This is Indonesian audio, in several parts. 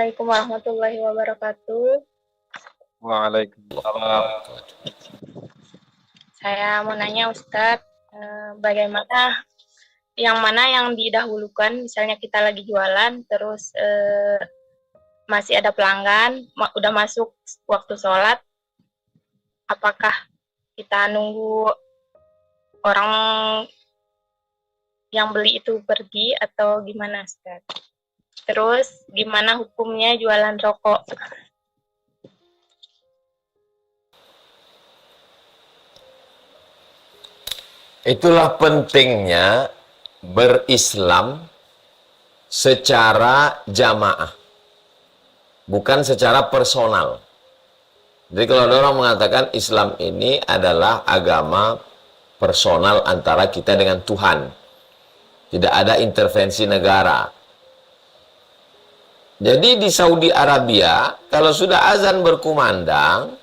Assalamualaikum warahmatullahi wabarakatuh. Waalaikumsalam. Saya mau nanya Ustadz, bagaimana yang mana yang didahulukan? Misalnya kita lagi jualan, terus masih ada pelanggan, udah masuk waktu sholat, apakah kita nunggu orang yang beli itu pergi atau gimana Ustadz? Terus gimana hukumnya jualan rokok? Itulah pentingnya berislam secara jamaah, bukan secara personal. Jadi kalau ada orang mengatakan Islam ini adalah agama personal antara kita dengan Tuhan, tidak ada intervensi negara. Jadi di Saudi Arabia, kalau sudah azan berkumandang,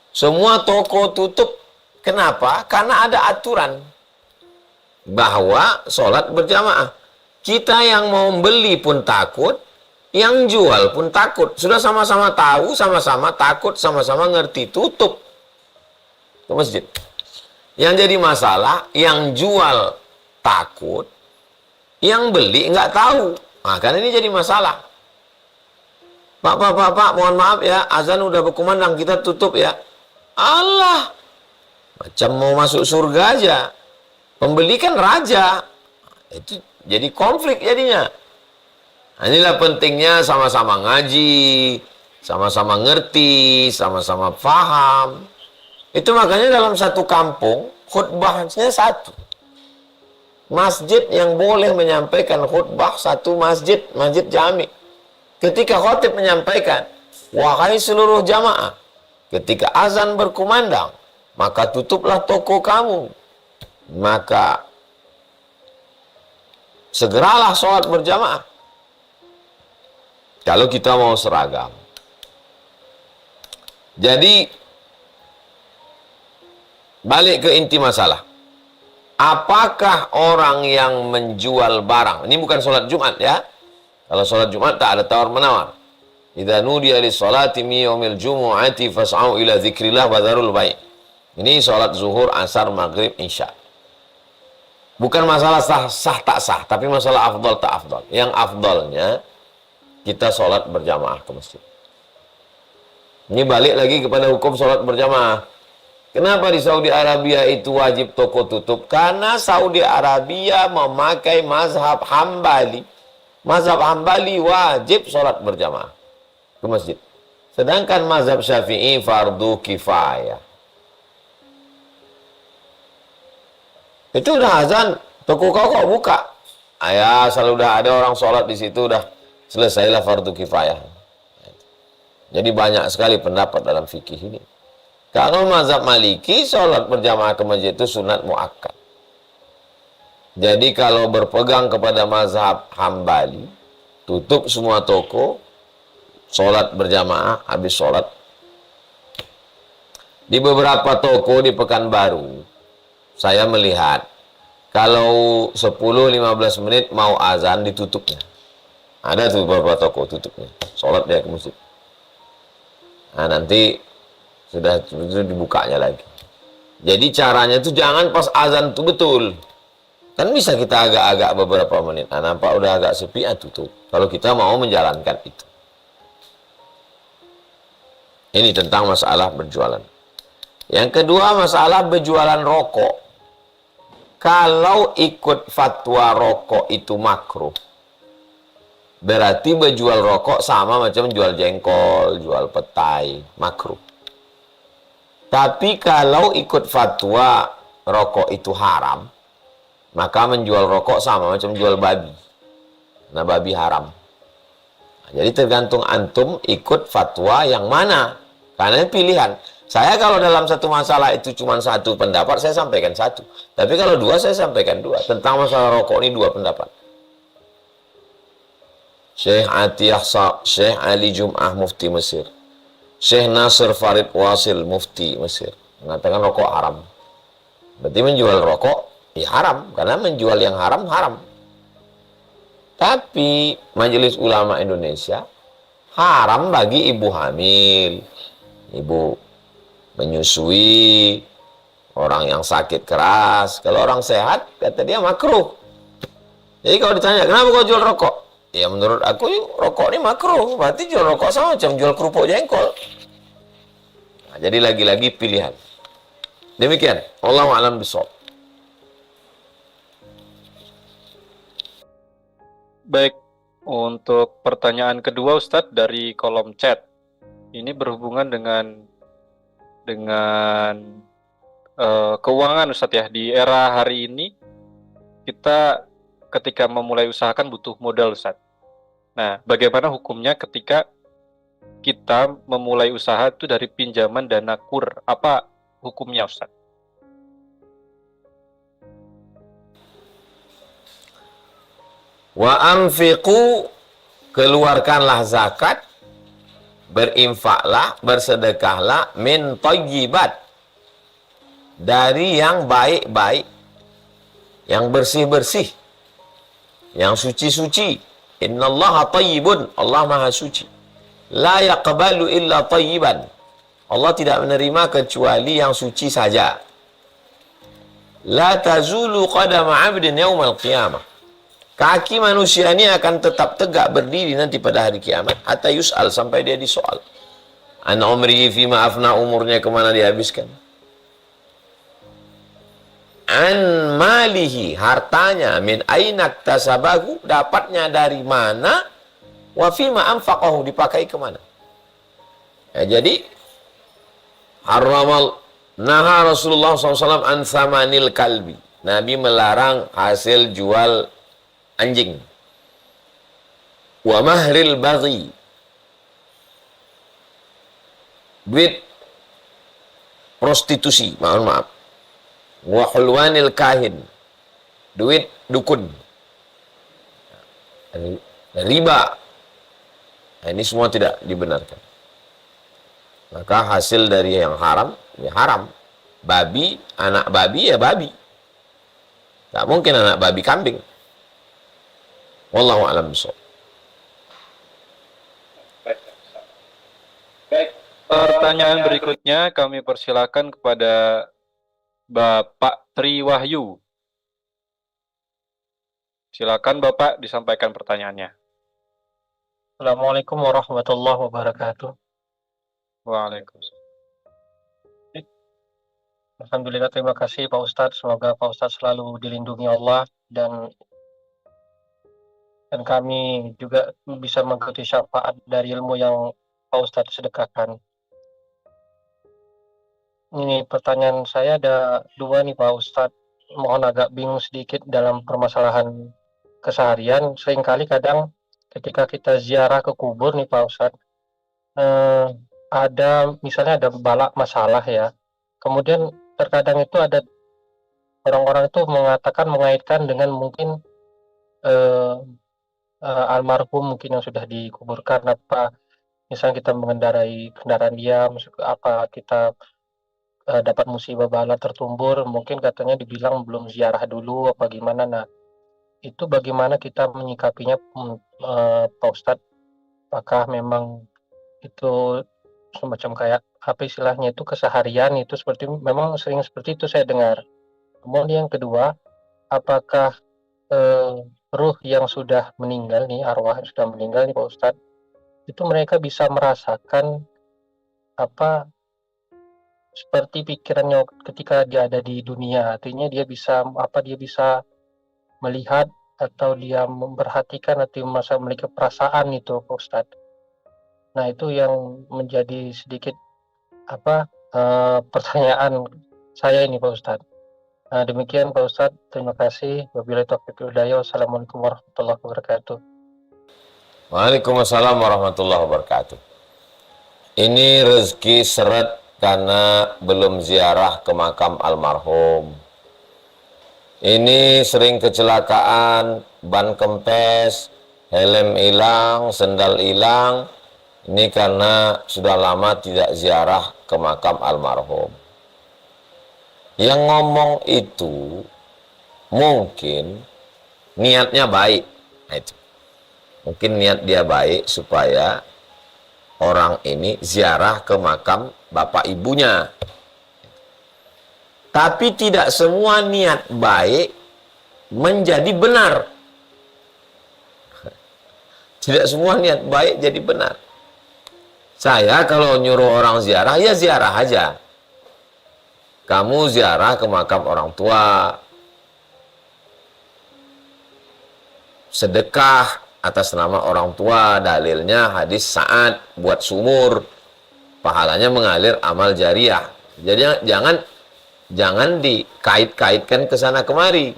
semua toko tutup. Kenapa? Karena ada aturan bahwa sholat berjamaah. Kita yang mau beli pun takut, yang jual pun takut. Sudah sama-sama tahu, sama-sama takut, sama-sama ngerti, tutup ke masjid. Yang jadi masalah, yang jual takut, yang beli nggak tahu. Nah, kan ini jadi masalah. Pak, mohon maaf ya, azan udah berkumandang, kita tutup ya. Allah, macam mau masuk surga aja. Pembeli kan raja. Itu jadi konflik jadinya. Nah, inilah pentingnya sama-sama ngaji, sama-sama ngerti, sama-sama paham. Itu makanya dalam satu kampung, khutbahnya satu. Masjid yang boleh menyampaikan khutbah satu masjid, masjid jami. Ketika khotib menyampaikan, wahai seluruh jamaah, ketika azan berkumandang, maka tutuplah toko kamu. Maka segeralah sholat berjamaah. Kalau kita mau seragam. Jadi, balik ke inti masalah. Apakah orang yang menjual barang, ini bukan sholat Jumat ya. Kalau sholat Jumat tak ada tawar-menawar. Idza nudiya lis-sholati min yaumil jumu'ati fas'au ila dzikrillah wa dzarul bai'. Ini sholat zuhur, asar, maghrib, isya. Bukan masalah sah tak sah, tapi masalah afdal tak afdal. Yang afdalnya kita sholat berjamaah ke masjid. Ini balik lagi kepada hukum sholat berjamaah. Kenapa di Saudi Arabia itu wajib toko tutup? Karena Saudi Arabia memakai mazhab Hambali. Mazhab Hambali wajib sholat berjamaah ke masjid. Sedangkan mazhab Syafi'i fardu kifayah. Itu udah azan, toko kau kok buka. Ya, asal udah ada orang sholat di situ, udah selesailah fardu kifayah. Jadi banyak sekali pendapat dalam fikih ini. Kalau mazhab Maliki, sholat berjamaah ke masjid itu sunat muakkad. Jadi kalau berpegang kepada mazhab Hambali, tutup semua toko, sholat berjamaah, habis sholat. Di beberapa toko di Pekanbaru, saya melihat kalau 10-15 menit mau azan ditutupnya. Ada tuh beberapa toko tutupnya. Sholat dia ke masjid. Nah, nanti sudah dibukanya lagi. Jadi caranya itu jangan pas azan itu betul. Kan bisa kita agak-agak beberapa menit. Nah, nampak udah agak sepi, tutup. Kalau kita mau menjalankan itu. Ini tentang masalah berjualan. Yang kedua, masalah berjualan rokok. Kalau ikut fatwa rokok itu makruh, berarti berjual rokok sama macam jual jengkol, jual petai, makruh. Tapi kalau ikut fatwa rokok itu haram, maka menjual rokok sama macam jual babi. Nah, babi haram. Nah, jadi tergantung antum ikut fatwa yang mana. Karena pilihan. Saya kalau dalam satu masalah itu cuma satu pendapat, saya sampaikan satu. Tapi kalau dua, saya sampaikan dua. Tentang masalah rokok ini dua pendapat. Syekh Atiyah Syekh Ali Jum'ah Mufti Mesir. Syekh Nasir Farid Wasil Mufti Mesir. Mengatakan rokok haram. Berarti menjual rokok ya haram. Karena menjual yang haram, haram. Tapi Majelis Ulama Indonesia Haram bagi ibu hamil, ibu menyusui, orang yang sakit keras. Kalau orang sehat, kata dia makruh. Jadi kalau ditanya, kenapa kau jual rokok? Ya menurut aku, rokok ini makruh. Berarti jual rokok sama macam jual kerupuk jengkol. Nah, jadi lagi-lagi pilihan. Demikian. Wallahu a'lam bishawab. Baik, untuk pertanyaan kedua Ustadz dari kolom chat. Ini berhubungan dengan keuangan Ustadz ya. Di era hari ini kita ketika memulai usaha kan butuh modal Ustadz. Nah, bagaimana hukumnya ketika kita memulai usaha itu dari pinjaman dana kur? Apa hukumnya Ustadz? Wa anfiqu, keluarkanlah zakat, berinfaklah, bersedekahlah, min thayyibat, dari yang baik-baik, yang bersih-bersih, yang suci-suci. Innallaha thayyibun, Allah maha suci. La yaqbalu illa thayyiban, Allah tidak menerima kecuali yang suci saja. La tazulu qadama 'abdin yaumal qiyamah, kaki manusia ini akan tetap tegak berdiri nanti pada hari kiamat. Hatta yus'al, sampai dia disoal. An umrihi fima afna, umurnya kemana dihabiskan. An malihi, hartanya. Min ainak tasabahu, dapatnya dari mana. Wa fima anfaqahu, dipakai kemana. Ya, jadi naha Rasulullah SAW an thamanil kalbi, Nabi melarang hasil jual anjing. Wa mahril baghi, duit prostitusi, maaf. Wa hulwanil kahin, duit dukun. Riba, nah, ini semua tidak dibenarkan. Maka hasil dari yang haram, ya haram. Babi, anak babi ya babi. Tak mungkin anak babi kambing. Wallahu a'lam bishawab. Baik, pertanyaan berikutnya kami persilakan kepada Bapak Tri Wahyu. Silakan Bapak disampaikan pertanyaannya. Assalamualaikum warahmatullahi wabarakatuh. Waalaikumsalam. Alhamdulillah, terima kasih Pak Ustadz. Semoga Pak Ustadz selalu dilindungi Allah dan kami juga bisa mengikuti syafaat dari ilmu yang Pak Ustadz sedekahkan. Ini pertanyaan saya ada dua nih Pak Ustadz. Mohon agak bingung sedikit dalam permasalahan keseharian. Seringkali kadang ketika kita ziarah ke kubur nih Pak Ustadz, misalnya ada balak masalah ya. Kemudian terkadang itu ada orang-orang itu mengaitkan dengan mungkin almarhum mungkin yang sudah dikuburkan, apa misalnya kita mengendarai kendaraan dia, apa kita dapat musibah bala tertumbur, mungkin katanya dibilang belum ziarah dulu apa gimana. Nah, itu bagaimana kita menyikapinya Pak Ustadz? Apakah memang itu semacam kayak apa istilahnya itu keseharian itu seperti memang sering seperti itu saya dengar. Kemudian yang kedua, apakah ruh yang sudah meninggal nih, arwah yang sudah meninggal nih Pak Ustadz, itu mereka bisa merasakan apa seperti pikirannya ketika dia ada di dunia, artinya dia bisa melihat atau dia memperhatikan atau masa memiliki perasaan itu Pak Ustadz. Nah, itu yang menjadi sedikit pertanyaan saya ini Pak Ustadz. Nah, demikian Pak Ustadz, terima kasih. Wabillahi taufiq wal hidayah. Wassalamualaikum warahmatullahi wabarakatuh. Waalaikumsalam warahmatullahi wabarakatuh. Ini rezeki seret karena belum ziarah ke makam almarhum. Ini sering kecelakaan, ban kempes, helm hilang, sendal hilang. Ini karena sudah lama tidak ziarah ke makam almarhum. Yang ngomong itu mungkin niatnya baik. Nah, itu. Mungkin niat dia baik supaya orang ini ziarah ke makam bapak ibunya. Tapi tidak semua niat baik menjadi benar. Tidak semua niat baik jadi benar. Saya kalau nyuruh orang ziarah, ya ziarah aja. Kamu ziarah ke makam orang tua, sedekah atas nama orang tua, dalilnya hadis Sa'ad buat sumur, pahalanya mengalir amal jariah. Jadi jangan dikait-kaitkan ke sana kemari.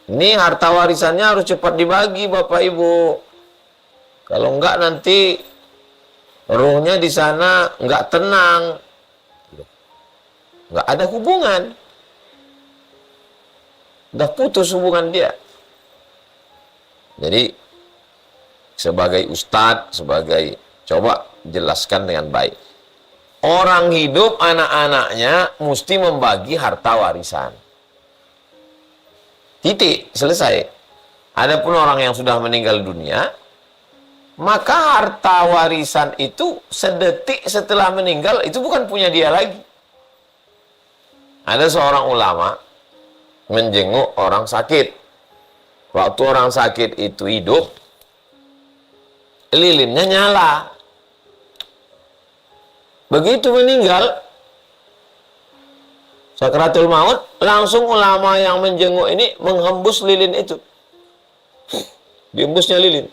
Ini harta warisannya harus cepat dibagi Bapak Ibu. Kalau enggak nanti ruhnya di sana enggak tenang. Enggak ada hubungan. Udah putus hubungan dia. Jadi sebagai ustadz, coba jelaskan dengan baik. Orang hidup anak-anaknya mesti membagi harta warisan. Titik, selesai. Adapun orang yang sudah meninggal dunia, maka harta warisan itu sedetik setelah meninggal itu bukan punya dia lagi. Ada seorang ulama menjenguk orang sakit. Waktu orang sakit itu hidup, lilinnya nyala. Begitu meninggal, sakratul maut, langsung ulama yang menjenguk ini menghembus lilin itu. Dihembusnya lilin.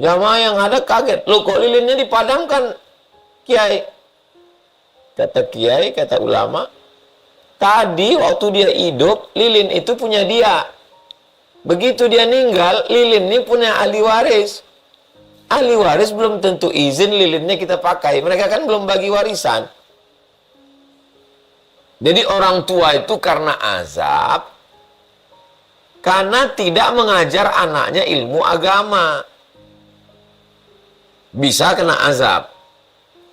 Jamaah yang ada kaget. Loh, kok lilinnya dipadamkan, Kiai? Kata Kiai, kata ulama, tadi waktu dia hidup, lilin itu punya dia. Begitu dia meninggal, lilin ini punya ahli waris. Ahli waris belum tentu izin lilinnya kita pakai. Mereka kan belum bagi warisan. Jadi orang tua itu karena azab, karena tidak mengajar anaknya ilmu agama. Bisa kena azab.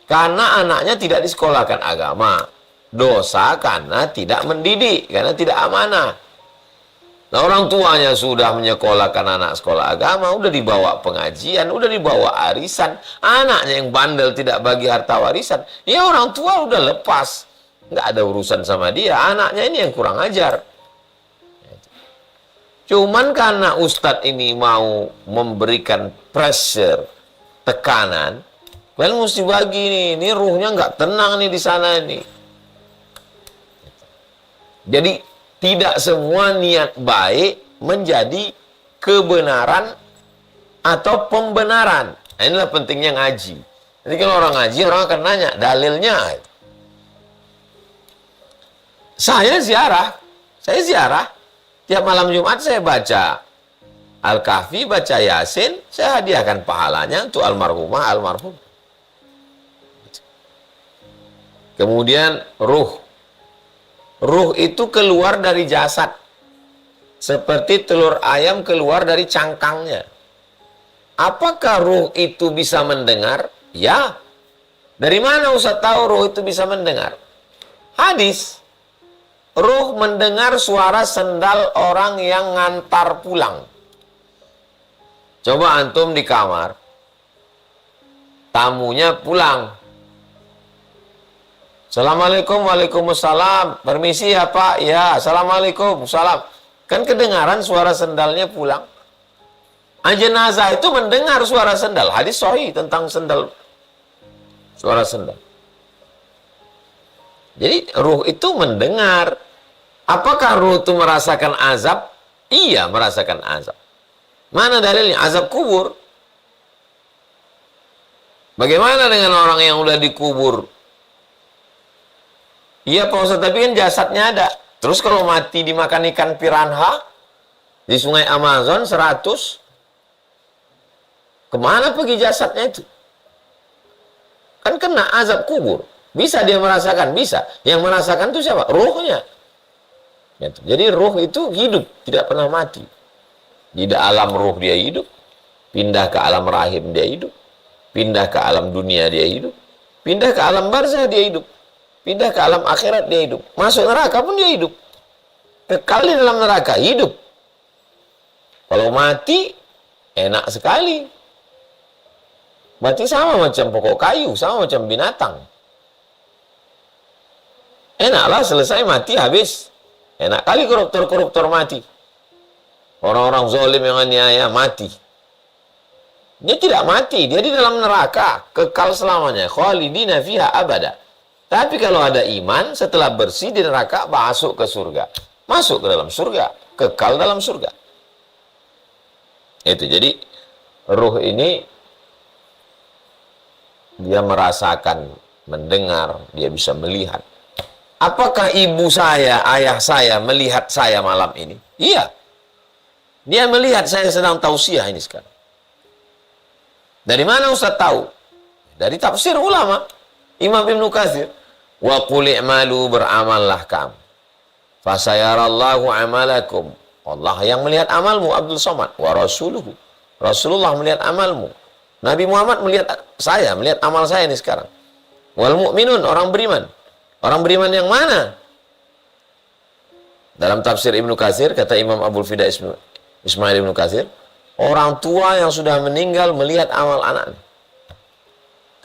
Karena anaknya tidak disekolahkan agama. Dosa karena tidak mendidik, karena tidak amanah. Nah, orang tuanya sudah menyekolahkan anak sekolah agama, udah dibawa pengajian, udah dibawa arisan. Anaknya yang bandel tidak bagi harta warisan, ya orang tua udah lepas. Nggak ada urusan sama dia, anaknya ini yang kurang ajar. Cuman karena ustadz ini mau memberikan pressure, tekanan, kalian mesti bagi nih, ini ruhnya nggak tenang nih di sana nih. Jadi, tidak semua niat baik menjadi kebenaran atau pembenaran. Nah, inilah pentingnya ngaji. Jadi kalau orang ngaji, orang akan nanya, dalilnya. Saya ziarah. Tiap malam Jumat saya baca Al-Kahfi, baca Yasin, saya hadiahkan pahalanya untuk almarhumah, almarhum. Kemudian ruh. Ruh itu keluar dari jasad. Seperti telur ayam keluar dari cangkangnya. Apakah ruh itu bisa mendengar? Ya. Dari mana Ustaz tahu ruh itu bisa mendengar? Hadis. Ruh mendengar suara sendal orang yang ngantar pulang. Coba antum di kamar. Tamunya pulang. Assalamualaikum, waalaikumsalam. Permisi ya Pak. Ya, assalamualaikum, salam. Kan kedengaran suara sendalnya pulang. Jenazah itu mendengar suara sendal. Hadis sahih tentang sendal. Suara sendal. Jadi ruh itu mendengar. Apakah ruh itu merasakan azab? Iya, merasakan azab. Mana dalilnya? Azab kubur. Bagaimana dengan orang yang udah dikubur? Iya Pak Ustaz, tapi kan jasadnya ada. Terus kalau mati dimakan ikan piranha di sungai Amazon 100, kemana pergi jasadnya itu? Kan kena azab kubur. Bisa dia merasakan? Bisa. Yang merasakan itu siapa? Ruhnya. Gitu. Jadi ruh itu hidup, tidak pernah mati. Di alam ruh dia hidup, pindah ke alam rahim dia hidup, pindah ke alam dunia dia hidup, pindah ke alam barzah dia hidup. Pindah ke alam akhirat dia hidup. Masuk neraka pun dia hidup. Kekal di dalam neraka, hidup. Kalau mati, enak sekali. Mati sama macam pokok kayu, sama macam binatang. Enaklah selesai mati habis. Enak kali koruptor-koruptor mati. Orang-orang zalim yang aniaya mati. Dia tidak mati, dia di dalam neraka, kekal selamanya. Khalidina fiha abada. Tapi kalau ada iman, setelah bersih di neraka, masuk ke surga. Masuk ke dalam surga, kekal dalam surga. Itu jadi ruh ini dia merasakan, mendengar, dia bisa melihat. Apakah ibu saya, ayah saya melihat saya malam ini? Iya. Dia melihat saya sedang tausiah ini sekarang. Dari mana Ustaz tahu? Dari tafsir ulama. Imam Ibn Katsir. Wa qul i'malu, beramallah kamu. Fasayarallahu amalakum. Allah yang melihat amalmu, Abdul Somad. Wa rasuluhu. Rasulullah melihat amalmu. Nabi Muhammad melihat saya, melihat amal saya ini sekarang. Wal mu'minun, orang beriman. Orang beriman yang mana? Dalam tafsir Ibnu Katsir, kata Imam Abul Fida Ismail Ibnu Katsir, orang tua yang sudah meninggal melihat amal anaknya.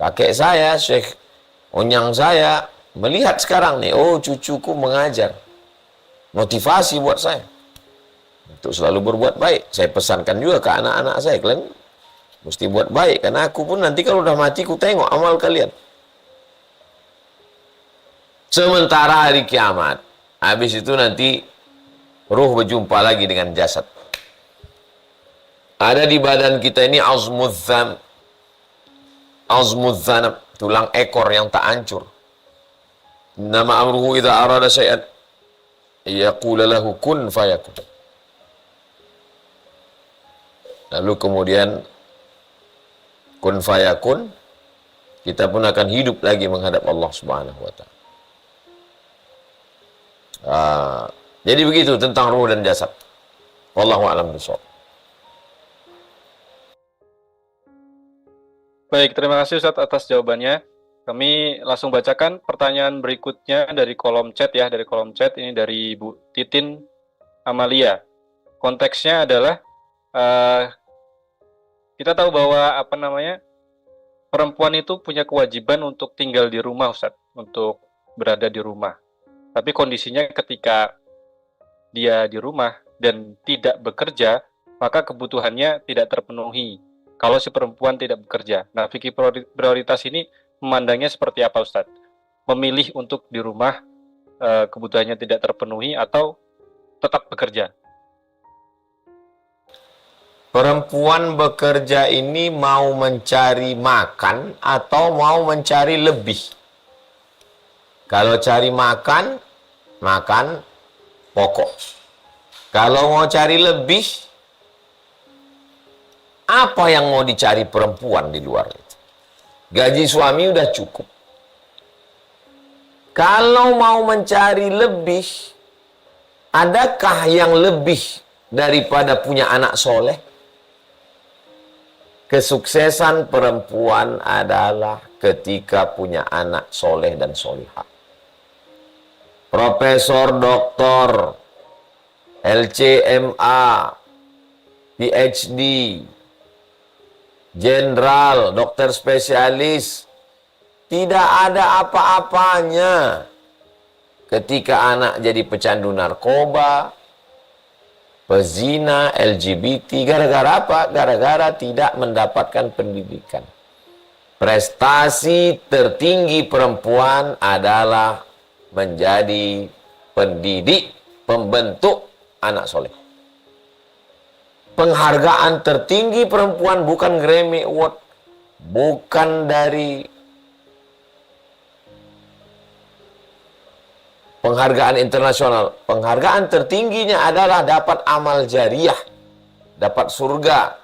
Kakek saya, Syekh Onyang saya, melihat sekarang nih, oh cucuku mengajar. Motivasi buat saya. Untuk selalu berbuat baik. Saya pesankan juga ke anak-anak saya, kalian mesti buat baik. Karena aku pun nanti kalau udah mati, ku tengok amal kalian. Sementara hari kiamat, habis itu nanti ruh berjumpa lagi dengan jasad. Ada di badan kita ini azmudzan, tulang ekor yang tak hancur. Nama amruhu idza arada syai'an yaqulu lahu kun fayakun. Lalu kemudian kun fayakun, kita pun akan hidup lagi menghadap Allah Subhanahu wa taala. Jadi begitu tentang ruh dan jasad. Wallahu a'lam bishawab. Baik, terima kasih Ustadz atas jawabannya. Kami langsung bacakan pertanyaan berikutnya dari kolom chat ya, dari kolom chat ini dari Bu Titin Amalia. Konteksnya adalah kita tahu bahwa perempuan itu punya kewajiban untuk tinggal di rumah, Ustadz, untuk berada di rumah. Tapi kondisinya ketika dia di rumah dan tidak bekerja, maka kebutuhannya tidak terpenuhi kalau si perempuan tidak bekerja. Nah, fikih prioritas ini memandangnya seperti apa, Ustadz? Memilih untuk di rumah, kebutuhannya tidak terpenuhi, atau tetap bekerja? Perempuan bekerja ini mau mencari makan atau mau mencari lebih? Kalau cari makan, makan pokok. Kalau mau cari lebih, apa yang mau dicari perempuan di luar itu? Gaji suami udah cukup. Kalau mau mencari lebih, adakah yang lebih daripada punya anak soleh? Kesuksesan perempuan adalah ketika punya anak soleh dan solihah. Profesor, doktor, LCMA, PhD, jenderal, dokter spesialis, tidak ada apa-apanya ketika anak jadi pecandu narkoba, pezina, LGBT. Gara-gara apa? Gara-gara tidak mendapatkan pendidikan. Prestasi tertinggi perempuan adalah menjadi pendidik, pembentuk anak soleh. Penghargaan tertinggi perempuan bukan Grammy Award, bukan dari penghargaan internasional. Penghargaan tertingginya adalah dapat amal jariah, dapat surga,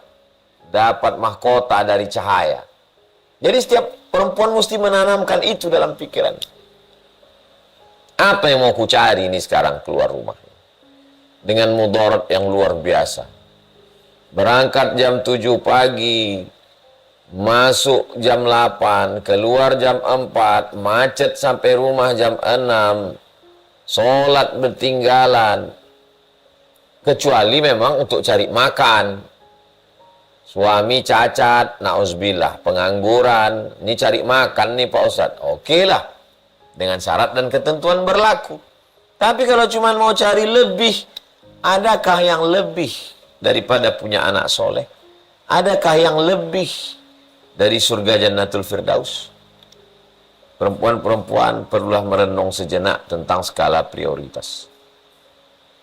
dapat mahkota dari cahaya. Jadi setiap perempuan mesti menanamkan itu dalam pikiran. Apa yang mau ku cari ini sekarang keluar rumah? Dengan mudarat yang luar biasa. Berangkat jam 7 pagi, masuk jam 8, keluar jam 4, macet sampai rumah jam 6, sholat bertinggalan. Kecuali memang untuk cari makan. Suami cacat, nauzubillah, pengangguran, ini cari makan nih Pak Ustadz. Oke lah, dengan syarat dan ketentuan berlaku. Tapi kalau cuma mau cari lebih, adakah yang lebih daripada punya anak soleh? Adakah yang lebih dari surga Jannatul Firdaus? Perempuan-perempuan perlulah merenung sejenak tentang skala prioritas.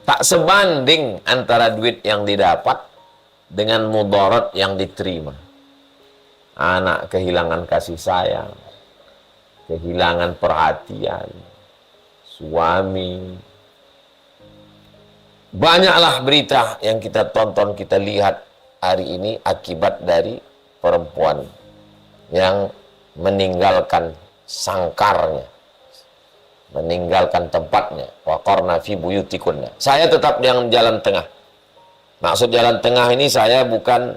Tak sebanding antara duit yang didapat dengan mudarat yang diterima. Anak kehilangan kasih sayang, kehilangan perhatian, suami. Banyaklah berita yang kita tonton, kita lihat hari ini akibat dari perempuan yang meninggalkan sangkarnya, meninggalkan tempatnya. Waqarna fi buyutikunna. Saya tetap yang jalan tengah. Maksud jalan tengah ini saya bukan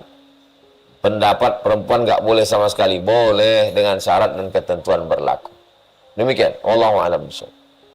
pendapat perempuan nggak boleh sama sekali. Boleh dengan syarat dan ketentuan berlaku. Demikian. Wallahu a'lam bishawab.